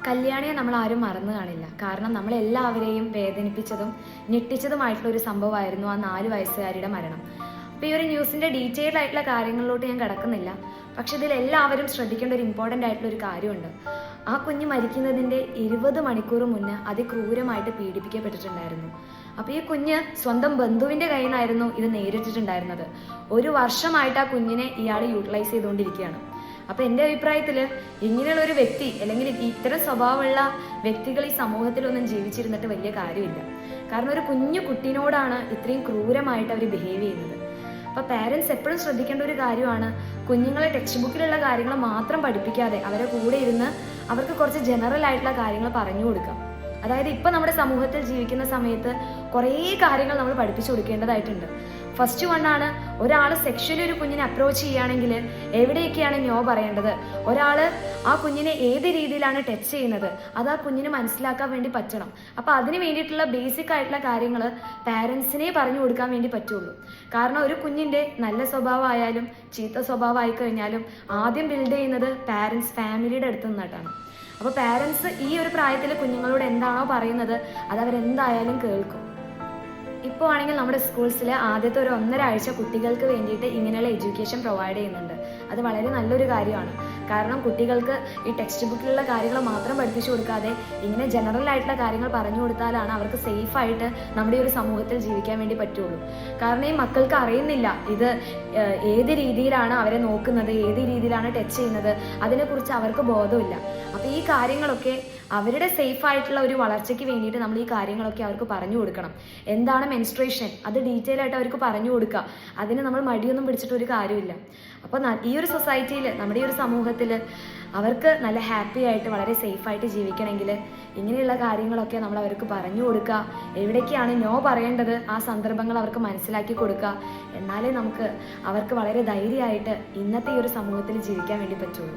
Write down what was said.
കല്യാണിയെ നമ്മൾ ആരും മറന്നു കാണില്ല. കാരണം നമ്മളെല്ലാവരെയും വേദനിപ്പിച്ചതും ഞെട്ടിച്ചതുമായിട്ടുള്ള ഒരു സംഭവമായിരുന്നു ആ 4 വയസ്സുകാരിയുടെ മരണം. അപ്പോൾ ഈ ഒരു ന്യൂസിൻ്റെ ഡീറ്റെയിൽഡ് ആയിട്ടുള്ള കാര്യങ്ങളിലോട്ട് ഞാൻ കിടക്കുന്നില്ല. പക്ഷെ ഇതിൽ എല്ലാവരും ശ്രദ്ധിക്കേണ്ട ഒരു ഇമ്പോർട്ടൻ്റ് ആയിട്ടുള്ള ഒരു കാര്യമുണ്ട്. ആ കുഞ്ഞ് മരിക്കുന്നതിൻ്റെ 20 മണിക്കൂർ മുന്നേ അതിക്രൂരമായിട്ട് പീഡിപ്പിക്കപ്പെട്ടിട്ടുണ്ടായിരുന്നു. അപ്പോൾ ഈ കുഞ്ഞ് സ്വന്തം ബന്ധുവിൻ്റെ കയ്യിൽ നിന്നായിരുന്നു ഇത് നേരിട്ടിട്ടുണ്ടായിരുന്നത്. 1 വർഷമായിട്ട് ആ കുഞ്ഞിനെ ഇയാൾ യൂട്ടിലൈസ് ചെയ്തുകൊണ്ടിരിക്കുകയാണ്. അപ്പോൾ എൻ്റെ അഭിപ്രായത്തിൽ ഇങ്ങനെയുള്ള ഒരു വ്യക്തി അല്ലെങ്കിൽ ഇത്തരം സ്വഭാവമുള്ള വ്യക്തികൾ ഈ സമൂഹത്തിലൊന്നും ജീവിച്ചിരുന്നിട്ട് വലിയ കാര്യമില്ല. കാരണം ഒരു കുഞ്ഞു കുട്ടീനോടാണ് ഇത്രയും ക്രൂരമായിട്ട് അവർ ബിഹേവ് ചെയ്യുന്നത്. അപ്പോൾ പാരൻസ് എപ്പോഴും ശ്രദ്ധിക്കേണ്ട ഒരു കാര്യമാണ്, കുഞ്ഞുങ്ങളെ ടെക്സ്റ്റ് ബുക്കിലുള്ള കാര്യങ്ങൾ മാത്രം പഠിപ്പിക്കാതെ അവരെ കൂടെ ഇരുന്ന് അവർക്ക് കുറച്ച് ജനറൽ ആയിട്ടുള്ള കാര്യങ്ങൾ പറഞ്ഞു കൊടുക്കാം. അതായത് ഇപ്പം നമ്മുടെ സമൂഹത്തിൽ ജീവിക്കുന്ന സമയത്ത് കുറേ കാര്യങ്ങൾ നമ്മൾ പഠിപ്പിച്ചു കൊടുക്കേണ്ടതായിട്ടുണ്ട്. ഫസ്റ്റ് വണ്ണാണ്, ഒരാൾ സെക്ഷലി ഒരു കുഞ്ഞിനെ അപ്രോച്ച് ചെയ്യുകയാണെങ്കിൽ എവിടെയൊക്കെയാണ് നോ പറയേണ്ടത്, ഒരാൾ ആ കുഞ്ഞിനെ ഏത് രീതിയിലാണ് ടച്ച് ചെയ്യുന്നത്, അത് ആ കുഞ്ഞിന് മനസ്സിലാക്കാൻ വേണ്ടി പറ്റണം. അപ്പോൾ അതിന് വേണ്ടിയിട്ടുള്ള ബേസിക് ആയിട്ടുള്ള കാര്യങ്ങൾ പാരൻസിനെ പറഞ്ഞു കൊടുക്കാൻ വേണ്ടി പറ്റുള്ളൂ. കാരണം ഒരു കുഞ്ഞിൻ്റെ നല്ല സ്വഭാവമായാലും ചീത്ത സ്വഭാവമായി കഴിഞ്ഞാലും ആദ്യം ബിൽഡ് ചെയ്യുന്നത് പാരൻസ്, ഫാമിലിയുടെ അടുത്ത് നിന്നിട്ടാണ്. അപ്പോൾ പാരൻസ് ഈ ഒരു പ്രായത്തിൽ കുഞ്ഞുങ്ങളോട് എന്താണോ പറയുന്നത് അത് അവരെന്തായാലും കേൾക്കും. ഇപ്പോൾ ആണെങ്കിൽ നമ്മുടെ സ്കൂൾസിൽ ആദ്യത്തെ ഒരു 1.5 ആഴ്ച കുട്ടികൾക്ക് വേണ്ടിയിട്ട് ഇങ്ങനെയുള്ള എഡ്യൂക്കേഷൻ പ്രൊവൈഡ് ചെയ്യുന്നുണ്ട്. അത് വളരെ നല്ലൊരു കാര്യമാണ്. കാരണം കുട്ടികൾക്ക് ഈ ടെക്സ്റ്റ് ബുക്കിലുള്ള കാര്യങ്ങൾ മാത്രം പഠിപ്പിച്ചു കൊടുക്കാതെ ഇങ്ങനെ ജനറൽ ആയിട്ടുള്ള കാര്യങ്ങൾ പറഞ്ഞു കൊടുത്താലാണ് അവർക്ക് സേഫായിട്ട് നമ്മുടെ ഈ ഒരു സമൂഹത്തിൽ ജീവിക്കാൻ വേണ്ടി പറ്റുള്ളൂ. കാരണം ഈ മക്കൾക്ക് അറിയുന്നില്ല ഇത് ഏത് രീതിയിലാണ് അവരെ നോക്കുന്നത്, ഏത് രീതിയിലാണ് ടച്ച് ചെയ്യുന്നത്, അതിനെക്കുറിച്ച് അവർക്ക് ബോധമില്ല. അപ്പോൾ ഈ കാര്യങ്ങളൊക്കെ അവരുടെ സേഫായിട്ടുള്ള ഒരു വളർച്ചയ്ക്ക് വേണ്ടിയിട്ട് നമ്മൾ ഈ കാര്യങ്ങളൊക്കെ അവർക്ക് പറഞ്ഞു കൊടുക്കണം. എന്താണ് മെൻസ്ട്രേഷൻ, അത് ഡീറ്റെയിൽ ആയിട്ട് അവർക്ക് പറഞ്ഞു കൊടുക്കുക. അതിന് നമ്മൾ മടിയൊന്നും പിടിച്ചിട്ടൊരു കാര്യമില്ല. അപ്പോൾ ഈ ഒരു സൊസൈറ്റിയിൽ, നമ്മുടെ ഈ ഒരു സമൂഹത്തിൽ അവർക്ക് നല്ല ഹാപ്പി ആയിട്ട് വളരെ സേഫായിട്ട് ജീവിക്കണമെങ്കിൽ ഇങ്ങനെയുള്ള കാര്യങ്ങളൊക്കെ നമ്മൾ അവർക്ക് പറഞ്ഞു കൊടുക്കുക. എവിടേക്കാണ് നോ പറയേണ്ടത് ആ സന്ദർഭങ്ങൾ അവർക്ക് മനസ്സിലാക്കി കൊടുക്കുക. എന്നാലേ നമുക്ക് അവർക്ക് വളരെ ധൈര്യമായിട്ട് ഇന്നത്തെ ഈ ഒരു സമൂഹത്തിൽ ജീവിക്കാൻ വേണ്ടി പറ്റുള്ളൂ.